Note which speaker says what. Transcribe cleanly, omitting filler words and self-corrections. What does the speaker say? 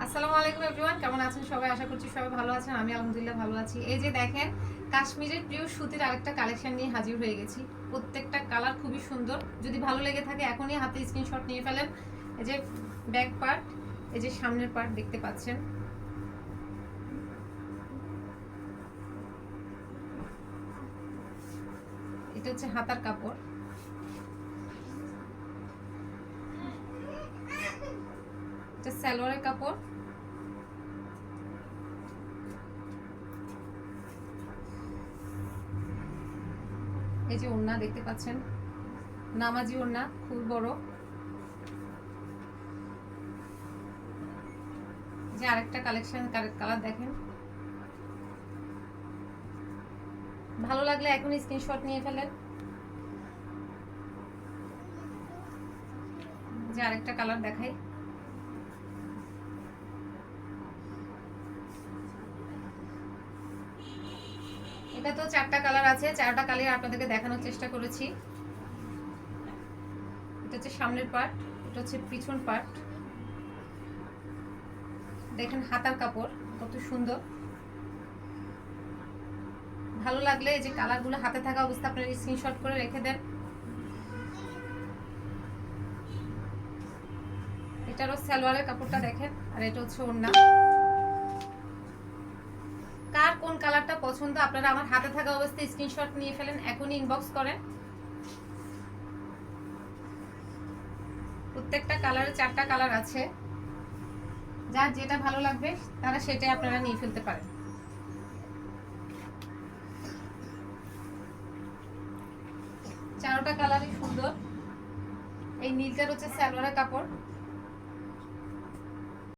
Speaker 1: আসসালামু আলাইকুম এভরিওয়ান, কেমন আছেন সবাই? আশা করছি সবাই ভালো আছেন। আমি আলহামদুলিল্লাহ ভালো আছি। এই যে দেখেন, কাশ্মীরের প্রিয় সুতির আরেকটা কালেকশন নিয়ে হাজির হয়ে গেছি। প্রত্যেকটা কালার খুবই সুন্দর। যদি ভালো লেগে থাকে এখনই হাতে স্ক্রিনশট নিয়ে ফেলেন। এই যে ব্যাক পার্ট, এই যে সামনের পার্ট দেখতে পাচ্ছেন। এটা হচ্ছে হাতার কাপড়, এটা সালোয়ারের কাপড়। এই যে ওড়না দেখতে পাচ্ছেন, নামাজি ওড়না, খুব বড়। যে আরেকটা কালেকশন কালার দেখেন, ভালো লাগলে এখনই স্ক্রিনশট নিয়ে ফেলেন। যে আরেকটা কালার দেখাই, এটা তো চারটা কালার আছে, চারটা কালার আপনাদেরকে দেখানোর চেষ্টা করেছি। এটা হচ্ছে সামনের পার্ট, এটা হচ্ছে পিছন পার্ট। দেখেন হাতার কাপড় কত সুন্দর। ভালো লাগলে এই যে কালারগুলো হাতে থাকা অবস্থা আপনারা স্ক্রিনশট করে রেখে দেন। এটারও সালোয়ারের কাপড়টা দেখেন, আর এটা হচ্ছে ওড়না। কার কোন কালারটা পছন্দ আপনারা আমার হাতে থাকা অবস্থায় স্ক্রিনশট নিয়ে ফেলেন, এখনই ইনবক্স করেন। প্রত্যেকটা কালারে চারটা কালার আছে, যার যেটা ভালো লাগবে তারা সেটাই আপনারা নিয়ে ফেলতে পারেন। চারোটা কালারই সুন্দর। এই নীলটার হচ্ছে সালোয়ারের কাপড়,